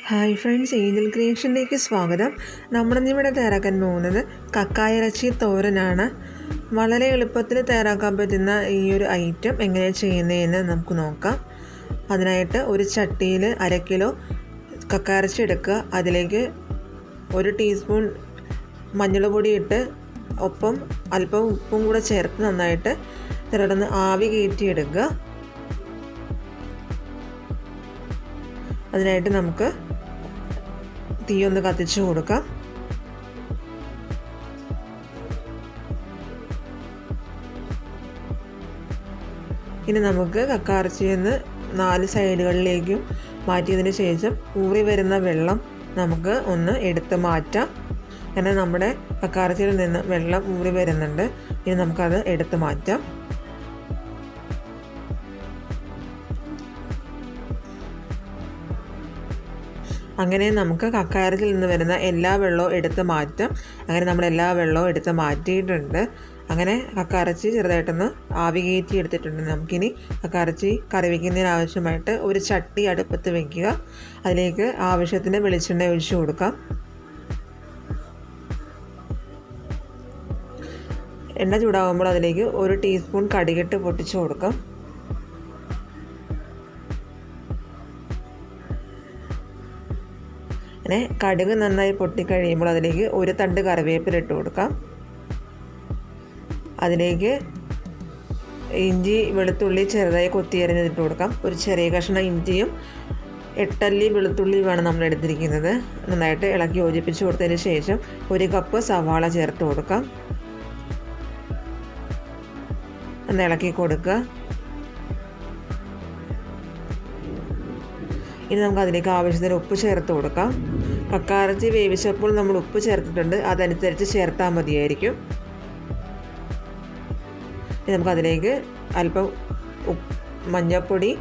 Hi friends, Angel ക്രിയേഷനിലേക്ക് സ്വാഗതം. നമ്മളിന്നിവിടെ തയ്യാറാക്കാൻ പോകുന്നത് കക്കായിറച്ചി തോരനാണ്. വളരെ എളുപ്പത്തിൽ തയ്യാറാക്കാൻ പറ്റുന്ന ഈ ഒരു ഐറ്റം എങ്ങനെയാണ് ചെയ്യുന്നതെന്ന് നമുക്ക് നോക്കാം. അതിനായിട്ട് ഒരു ചട്ടിയിൽ 1/2 കിലോ കക്കായിറച്ചി എടുക്കുക. അതിലേക്ക് 1 ടീസ്പൂൺ മഞ്ഞൾ പൊടി ഇട്ട് ഒപ്പം അല്പം ഉപ്പും കൂടെ ചേർത്ത് നന്നായിട്ട് തിരടന്ന് ആവി കയറ്റിയെടുക്കുക. അതിനായിട്ട് നമുക്ക് തീ ഒന്ന് കത്തിച്ച് കൊടുക്കാം. ഇനി നമുക്ക് കക്കായിറച്ചിയിൽ നിന്ന് 4 സൈഡുകളിലേക്കും മാറ്റിയതിന് ശേഷം ഊറി വരുന്ന വെള്ളം നമുക്ക് ഒന്ന് എടുത്ത് മാറ്റാം. അങ്ങനെ നമ്മുടെ കക്കായിറച്ചിയിൽ നിന്ന് വെള്ളം ഊറി വരുന്നുണ്ട്. ഇനി നമുക്കത് എടുത്ത് മാറ്റാം. അങ്ങനെ നമുക്ക് കക്കായിറച്ചിയിൽ നിന്ന് വരുന്ന എല്ലാ വെള്ളവും എടുത്ത് മാറ്റാം. അങ്ങനെ നമ്മൾ എല്ലാ വെള്ളവും എടുത്ത് മാറ്റിയിട്ടുണ്ട്. അങ്ങനെ കക്കായിറച്ചി ചെറുതായിട്ടൊന്ന് ആവി കയറ്റി എടുത്തിട്ടുണ്ട്. നമുക്കിനി കക്കായിറച്ചി കറി വയ്ക്കുന്നതിന് ആവശ്യമായിട്ട് ഒരു ചട്ടി അടുപ്പത്ത് വയ്ക്കുക. അതിലേക്ക് ആവശ്യത്തിന് വെളിച്ചെണ്ണ ഒഴിച്ചു കൊടുക്കാം. എണ്ണ ചൂടാകുമ്പോൾ അതിലേക്ക് 1 ടീസ്പൂൺ കടുകിട്ട് പൊട്ടിച്ചു കൊടുക്കാം. അങ്ങനെ കടുക് നന്നായി പൊട്ടിക്കഴിയുമ്പോൾ അതിലേക്ക് 1 തണ്ട് കറിവേപ്പില ഇട്ട് കൊടുക്കാം. അതിലേക്ക് ഇഞ്ചി വെളുത്തുള്ളി ചെറുതായി കൊത്തിയരിഞ്ഞിട്ട് കൊടുക്കാം. ഒരു ചെറിയ കഷ്ണം ഇഞ്ചിയും 8 അല്ലി വെളുത്തുള്ളിയുമാണ് നമ്മൾ എടുത്തിരിക്കുന്നത്. നന്നായിട്ട് ഇളക്കി യോജിപ്പിച്ച് കൊടുത്തതിന് ശേഷം 1 കപ്പ് സവാള ചേർത്ത് കൊടുക്കാം. ഒന്ന് ഇളക്കി കൊടുക്കുക. ഇനി നമുക്ക് അതിലേക്ക് ആവശ്യത്തിന് ഉപ്പ് ചേർത്ത് കൊടുക്കാം. കക്കായിറച്ചി വേവിച്ചപ്പോൾ നമ്മൾ ഉപ്പ് ചേർത്തിട്ടുണ്ട്, അതനുസരിച്ച് ചേർത്താൽ മതിയായിരിക്കും. ഇനി നമുക്കതിലേക്ക് അല്പം മഞ്ഞൾപ്പൊടി,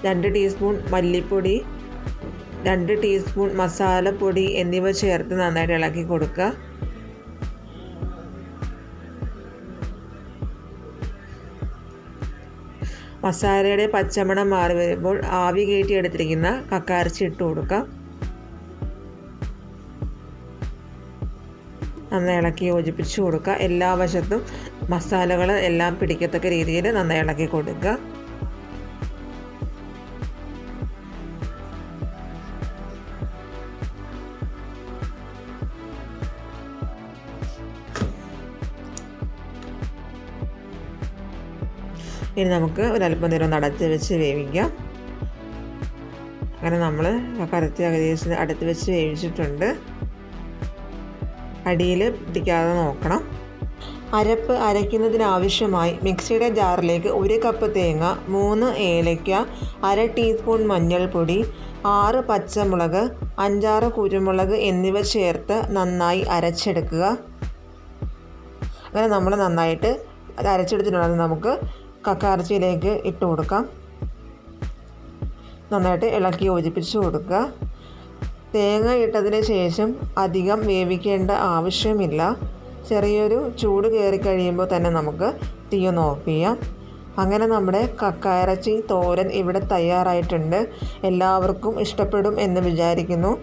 2 ടീസ്പൂൺ മല്ലിപ്പൊടി, 2 ടീസ്പൂൺ മസാലപ്പൊടി എന്നിവ ചേർത്ത് നന്നായിട്ട് ഇളക്കി കൊടുക്കുക. മസാലയുടെ പച്ചമണം മാറി വരുമ്പോൾ ആവി കയറ്റി എടുത്തിരിക്കുന്ന കക്കായിറച്ചി ഇട്ട് കൊടുക്കാം. നന്നായി ഇളക്കി യോജിപ്പിച്ച് കൊടുക്കുക. എല്ലാ വശത്തും മസാലകൾ എല്ലാം പിടിക്കത്തക്ക രീതിയിൽ നന്നായി ഇളക്കി കൊടുക്കുക. ഇനി നമുക്ക് ഒരല്പം നേരം ഒന്ന് അടച്ച് വെച്ച് വേവിക്കാം. അങ്ങനെ നമ്മൾ കക്കായിറച്ചി ഏകദേശം അടുത്ത് വെച്ച് വേവിച്ചിട്ടുണ്ട്. അടിയിൽ പിടിക്കാതെ നോക്കണം. അരപ്പ് അരയ്ക്കുന്നതിനാവശ്യമായി മിക്സിയുടെ ജാറിലേക്ക് 1 കപ്പ് തേങ്ങ, 3 ഏലയ്ക്ക, 1/2 ടീസ്പൂൺ മഞ്ഞൾപ്പൊടി, 6 പച്ചമുളക്, 5-6 കുരുമുളക് എന്നിവ ചേർത്ത് നന്നായി അരച്ചെടുക്കുക. അങ്ങനെ നമ്മൾ നന്നായിട്ട് അത് അരച്ചെടുത്തിട്ടുള്ളത് നമുക്ക് കക്കായിറച്ചിയിലേക്ക് ഇട്ട് കൊടുക്കാം. നന്നായിട്ട് ഇളക്കി യോജിപ്പിച്ച് കൊടുക്കുക. തേങ്ങ ഇട്ടതിന് ശേഷം അധികം വേവിക്കേണ്ട ആവശ്യമില്ല. ചെറിയൊരു ചൂട് കയറി കഴിയുമ്പോൾ തന്നെ നമുക്ക് തീ ഒന്ന് ഓഫ് ചെയ്യാം. അങ്ങനെ നമ്മുടെ കക്കായിറച്ചി തോരൻ ഇവിടെ തയ്യാറായിട്ടുണ്ട്. എല്ലാവർക്കും ഇഷ്ടപ്പെടും എന്ന് വിചാരിക്കുന്നു.